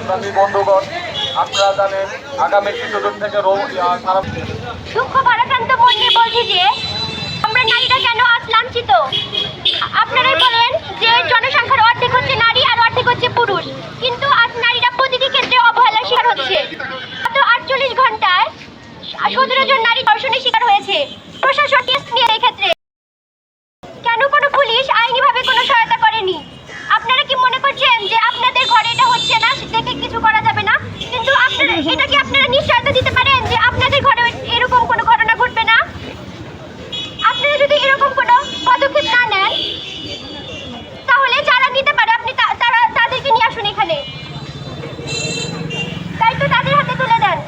সংগ্রামী বন্ধুগণ, আপনারা জানেন আগামী কিছুদিন থেকে দুঃখ ভারাক্রান্ত মন নিয়ে বলছি যে আমরা নারীরা কেন আজ লাঞ্ছিত। আপনারাই বলেন যে জনসংখ্যার অর্ধেক হচ্ছে নারী আর অর্ধেক হচ্ছে পুরুষ, কিন্তু আজ নারীরা প্রতিটি ক্ষেত্রে অবহেলার শিকার হচ্ছে। গত 48 ঘন্টায় 17 জন নারী ধর্ষণের শিকার হয়েছে। প্রশাসন টেস্ট নিয়ে এই ক্ষেত্রে কেন কোনো পুলিশ আইনিভাবে কোনো সহায়তা করেনি? আপনারা কি মনে করছেন যে আপনাদের ঘরে এটা হচ্ছে না, দেখে কিছু করা যাবে না? কিন্তু আপনারা এটা কি আপনারা নিশ্চয়তা দিতে পারেন যে আপনাদের ঘরে এরকম কোনো ঘটনা ঘটবে না? আপনারা যদি এরকম কোনো পদক্ষেপ না নেন, তাহলে যারা নিতে পারে আপনি তাদেরকে নিয়ে আসুন এখানে, দায়িত্ব তাদের হাতে তুলে দেন।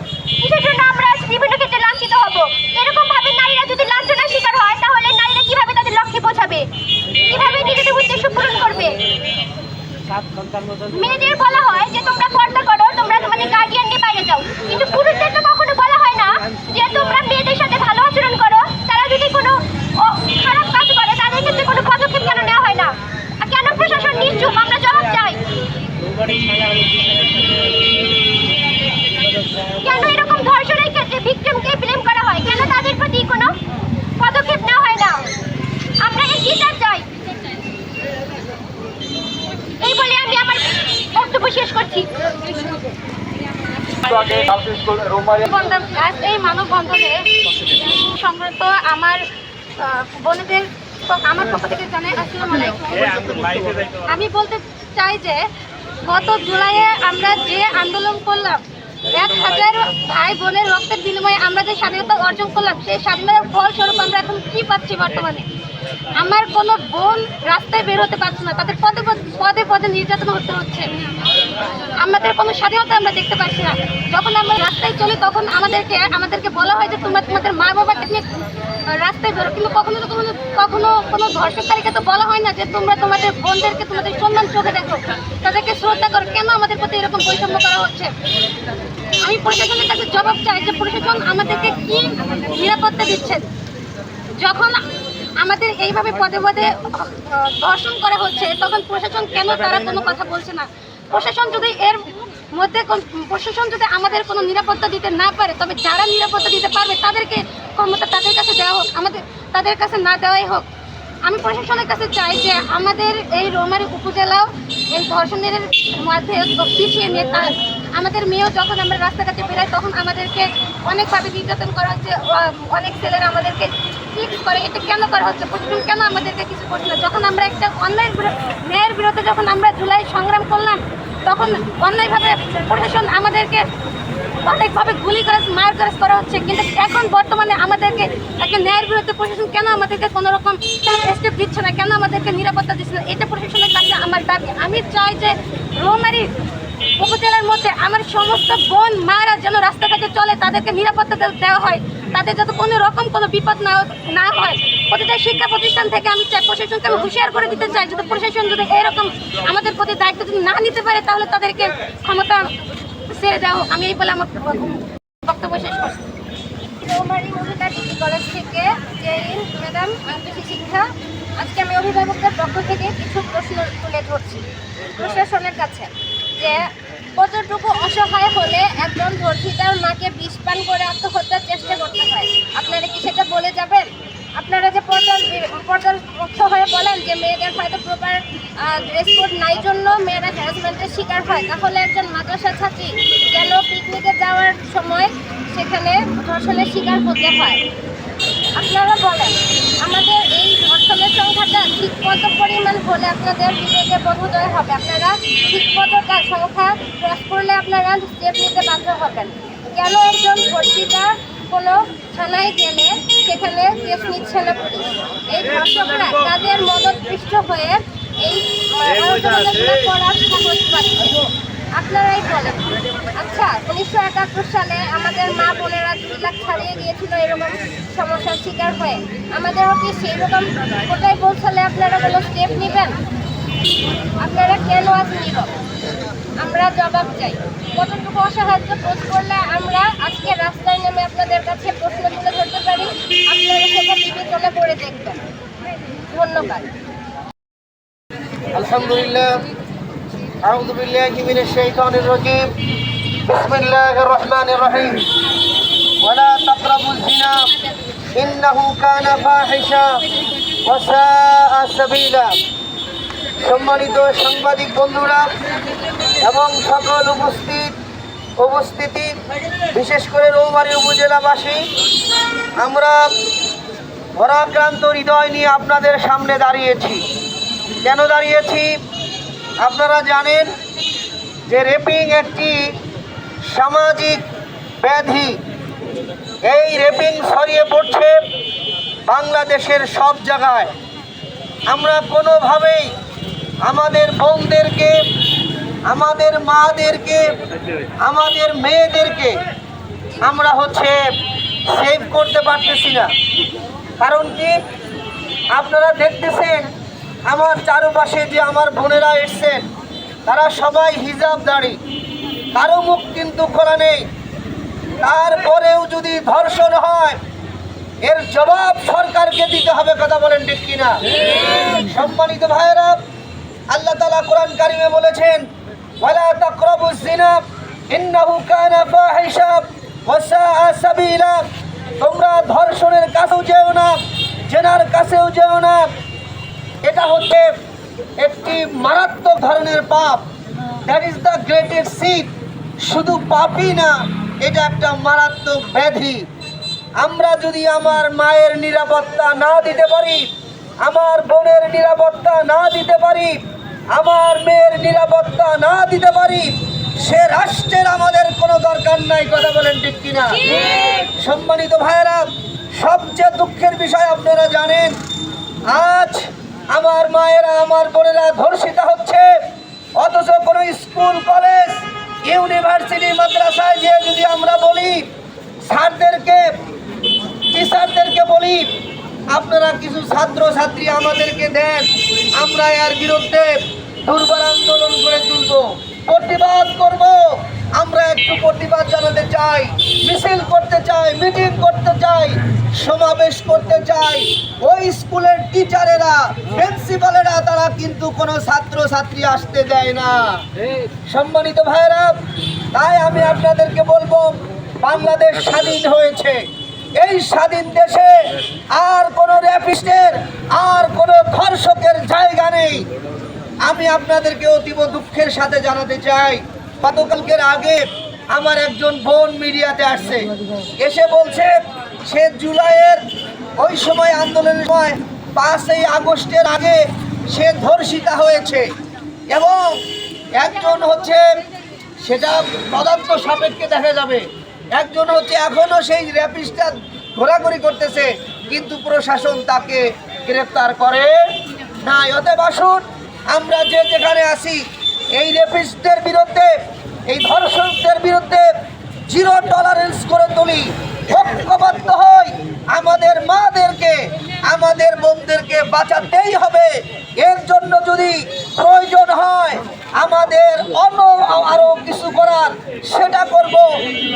কিসের জন্য আমরা বিভিন্ন ক্ষেত্রে লাঞ্ছিত হব? এরকম ভাবে নারীরা যদি লাঞ্ছনার শিকার হয়, তাহলে নারীরা কিভাবে তাদের লক্ষ্যে পৌঁছাবে, কিভাবে নিজেদের উদ্দেশ্য পূরণ করবে? মেয়েদের বলা হয় যে তোমরা পর্দা করো, তোমরা তোমাদের গার্ডিয়ান নিয়ে বাইরে যাও, কিন্তু পুরুষদের তো কখনো বলা হয় না যে তোমরা মেয়েদের সাথে ভালো আচরণ করো। তারা যদি কোনো খারাপ কাজ করে তাদের ক্ষেত্রে কোনো পদক্ষেপ কেন নেওয়া হয় না? কেন প্রশাসন নিশ্চুপ? আমরা জবাব চাই। কেন এরকম ধর্ষণের ক্ষেত্রে ভিকটিমকে ব্লেম করা হয়? কেন তাদের প্রতি কোনো পদক্ষেপ নেওয়া হয় না? আমরা এই বিচার চাই। এই বলে আমি আমার বক্তব্য শেষ করছি। এই মানববন্ধনে সংগত আমার বোনেদের আমার পক্ষ থেকে জানাই আসসালামু আলাইকুম। আমি বলতে চাই যে গত জুলাইয়ে আমরা যে আন্দোলন করলাম, 1000 ভাই বোনের রক্তের বিনিময়ে আমরা যে স্বাধীনতা অর্জন করলাম, সেই স্বাধীনতার ফলস্বরূপ আমরা এখন কি পাচ্ছি? বর্তমানে আমার কোনো বোন রাস্তায় বের হতে পারছে না, তাদের পদে পদে নির্যাতন হতে হচ্ছে। আমাদের কোনো স্বাধীনতা আমরা দেখতে পাচ্ছি না। যখন আমরা রাস্তায় চলি তখন আমাদেরকে বলা হয় যে তোমরা তোমাদের মা বাবাকে নিয়ে রাস্তায় বেরো, কিন্তু কখনো কোনো ধর্ষণকারীকে তো বলা হয় না যে তোমরা তোমাদের বোনদেরকে তোমাদের সম্মান চোখে দেখো, তাদেরকে শ্রদ্ধা করো। কেন আমাদের প্রতি এরকম বৈষম্য করা হচ্ছে? আমি প্রশাসনের কাছে জবাব চাই যে প্রশাসন আমাদেরকে কি নিরাপত্তা দিচ্ছেন? যখন আমাদের এইভাবে পদে পদে ধর্ষণ করা হচ্ছে, তখন প্রশাসন কেন তারা কোনো কথা বলছে না? প্রশাসন যদি আমাদের কোনো নিরাপত্তা দিতে না পারে, তবে যারা নিরাপত্তা দিতে পারবে তাদেরকে ক্ষমতা তাদের কাছে দেওয়া হোক, তাদের কাছে না দেওয়াই হোক। আমি প্রশাসনের কাছে চাই যে আমাদের এই রৌমারী উপজেলাও এই ধর্ষণের মধ্যে পিছিয়ে নিয়ে আমাদের মেয়েও যখন আমরা রাস্তাঘাটে বেরাই তখন আমাদেরকে অনেকভাবে নির্যাতন করা হচ্ছে। অনেক ছেলেরা আমাদেরকে ফিক্স করে। এটা কেন করা হচ্ছে? প্রশাসন কেন আমাদেরকে কিছু করছে না? যখন আমরা একটা ন্যায়ের বিরুদ্ধে যখন আমরা জুলাই সংগ্রাম করলাম, তখন অন্যায়ভাবে প্রশাসন আমাদেরকে অনেকভাবে গুলি করে মারধর করা হচ্ছে। কিন্তু এখন বর্তমানে আমাদেরকে একটা ন্যায়ের বিরুদ্ধে প্রশাসন কেন আমাদেরকে কোনো রকম স্টেপ দিচ্ছে না? কেন আমাদেরকে নিরাপত্তা দিচ্ছে না? এটা প্রশাসনের কাছে আমার দাবি। আমি চাই যে রৌমারী উপজেলার মধ্যে আমার সমস্ত বোন মারা যেন রাস্তাঘাটে চলে, তাদেরকে নিরাপত্তা দেওয়া হয়, তাদের যাতে কোনো রকম কোনো বিপদ না হয়। প্রতিটা শিক্ষা প্রতিষ্ঠান থেকে আমি চাই প্রশাসনকে আমি হুঁশিয়ার করে দিতে চাই, যদি প্রশাসন যদি এরকম আমাদের প্রতি দায়িত্ব যদি না নিতে পারে, তাহলে তাদেরকে ক্ষমতা ছেড়ে দেওয়া। আমি এই বলে আমার বক্তব্য শেষ করছি। রৌমারী মহিলা ডিগ্রি কলেজ থেকে ম্যাডাম কৃষি শিক্ষা। আজকে আমি অভিভাবকদের পক্ষ থেকে কিছু প্রশ্ন তুলে ধরছি প্রশাসনের কাছে, যে কতটুকু অসহায় হলে একজন ধর্ষিতার মাকে বিষ পান করে আত্মহত্যার চেষ্টা করতে হয়? আপনারা কি সেটা বলে যাবেন? আপনারা যে পর্দার পক্ষ হয়ে বলেন যে মেয়েদের হয়তো প্রপার ড্রেস কোড নাই জন্য মেয়েরা হ্যারাসমেন্টের শিকার হয়, তাহলে একজন মাদ্রাসা ছাত্রী কেন পিকনিকে যাওয়ার সময় সেখানে ধর্ষণের শিকার হতে হয়? আপনারা বলেন আমাদের এই ধর্ষণের সংখ্যাটা ঠিক কত পরিমাণ হলে আপনাদের বিবেকে বোধোদয় হবে? আপনারা ঠিক কত সংখ্যা ক্রস করলে আপনারা স্টেপ নিতে বাধ্য হবেন? কেন একজন ধর্ষিতা কোনো থানায় গেলে সেখানে কেস নিচ্ছে না পুলিশ? এই ধর্ষকরা তাদের মদতপৃষ্ট হয়ে এই করার সাহস পাচ্ছে। আপনারাই বলেন। আচ্ছা, 1971 সালে আমাদের মা বোনেরা 2 লাখ ছাড়িয়ে গিয়েছিল এরকম সমস্যার শিকার হয়ে। আমাদেরও কি সেই রকম কোথায় পৌঁছালে আপনারা কোনো স্টেপ নেবেন? আপনারা কেন আজ নীরব? আমরা জবাব চাই। কতটুকু অসাহায্য বোধ করলে আমরা আজকে রাস্তায় নেমে আপনাদের কাছে প্রশ্ন তুলে ধরতে পারি? আপনারা সেটা বিবেচনা করে দেখবেন। ধন্যবাদ। আলহামদুলিল্লাহ, أعوذ بالله من الشيطان الرجيم بسم الله الرحمن الرحيم ولا تقربوا الزنا إنه كان فاحشا وساء سبيلا সম্মানিত সাংবাদিক বন্ধুরা এবং সকল উপস্থিতি বিশেষ করে রৌমারী উপজেলাবাসী, আমরা ভরাক্রান্ত হৃদয় নিয়ে আপনাদের সামনে দাঁড়িয়েছি। কেন দাঁড়িয়েছি আপনারা জানেন যে রেপিং একটি সামাজিক ব্যাধি। এই রেপিং ছড়িয়ে পড়ছে বাংলাদেশের সব জায়গায়। আমরা কোনোভাবেই আমাদের বোনদেরকে, আমাদের মাদেরকে, আমাদের মেয়েদেরকে আমরা সেভ করতে পারতেছি না। কারণ কি, আপনারা দেখতেছেন আমার চারপাশে যে আমার বোনেরা এসছেন, তারা সবাই হিজাবধারী, কারো মুখ কিন্তু খোলা নেই। তারপরেও যদি ধর্ষণ হয়, এর জবাব সরকারকে দিতে হবে। কথা বলেন ঠিক কিনা? সম্মানিত ভাইয়েরা, আল্লাহ তাআলা কোরআন কারিমে বলেছেন, ওয়ালা তাকরাবুজ জিনা ইন্নাহু কানা ফাহিশা ওয়া সাআ সাবিলা। তোমরা ধর্ষণের কাছেও যেও না, জেনার কাছেও যেও না। এটা হচ্ছে একটি মারাত্মক ধরনের পাপ। That is the greatest sin. শুধু পাপই না, এটা একটা মারাত্মক ব্যাধি। আমরা যদি আমার মায়ের নিরাপত্তা না দিতে পারি, আমার বোনের নিরাপত্তা না দিতে পারি, আমার মেয়ের নিরাপত্তা না দিতে পারি, সে রাষ্ট্রের আমাদের কোনো দরকার নাই। কথা বলেন ঠিক কিনা? সম্মানিত ভাইয়েরা, সবচেয়ে দুঃখের বিষয় আপনারা জানেন, আজ আমার মায়েরা, আমার বোনেরা ধর্ষিতা হচ্ছে, অথচ কোনো স্কুল, কলেজ, ইউনিভার্সিটি, মাদ্রাসায় যে যদি আমরা বলি, স্যারদেরকে, টিচারদেরকে বলি, আপনারা কিছু ছাত্র ছাত্রী আমাদেরকে দেন, আমরা এর বিরুদ্ধে দুর্বার আন্দোলন করে তুলব, প্রতিবাদ করব। আমরা একটু প্রতিবাদ জানাতে চাই, মিছিল করতে চাই, মিটিং করতে চাই, সমাবেশ করতে চাই। ওই স্কুলের টিচারেরা, প্রিন্সিপালেরা, তারা কিন্তু কোনো ছাত্র ছাত্রী আসতে দেয় না। সম্মানিত ভাইয়েরা, তাই আমি আপনাদেরকে বলবো, বাংলাদেশ স্বাধীন হয়েছে। এই স্বাধীন দেশে আর কোনো র্যাপিস্টের, আর কোনো ধর্ষকের জায়গা নেই। আমি আপনাদেরকে অতীব দুঃখের সাথে জানাতে চাই, গতকালকের আগে আমার একজন বোন মিডিয়াতে আসছে, এসে বলছে সে জুলাইয়ের ওই সময় আন্দোলনের সময় 5ই আগস্টের আগে সে ধর্ষিতা হয়েছে, এবং একজন সেটা তদন্ত সাপেক্ষে দেখা যাবে, একজন এখনো সেই র্যাপিস্টটা ঘোরাঘুরি করতেছে, কিন্তু প্রশাসন তাকে গ্রেফতার করে না। অতএব আসুন, আমরা যে যেখানে আছি, এই রেপিস্টদের বিরুদ্ধে, এই ধর্ষকদের বিরুদ্ধে জিরো টলারেন্স করে তুলি, ঐক্যবদ্ধ হই। আমাদের মাদেরকে, আমাদের বোনদেরকে বাঁচাতেই হবে। এর জন্য যদি প্রয়োজন হয় আমাদের আরো কিছু করার, সেটা করব।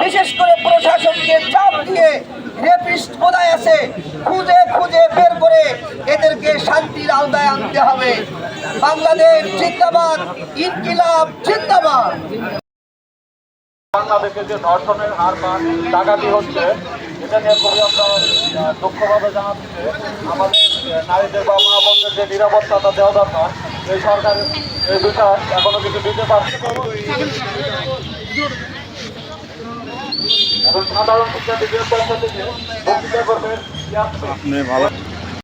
বিশেষ করে প্রশাসনকে চাপ দিয়ে রেপিস্ট কোথায় আছে খুঁজে খুঁজে বের করে এদেরকে শান্তির আওতায় আনতে হবে। বাংলাদেশ জিন্দাবাদ, ইনকিলাব জিন্দাবাদ। বাংলাদেশে যে ধর্ষণের হার বা ডাকাতি হচ্ছে, এটা নিয়ে খুবই আমরা দুঃখভাবে জানাচ্ছি। আমাদের নারীদের বা মা বোনদের যে নিরাপত্তাটা দেওয়া দরকার, এই সরকার এই বিষয়ে এখনো কিছু দিতে পারছে। এখন সাধারণ শিক্ষার্থীদের পক্ষ থেকে বক্তৃতা করবেন।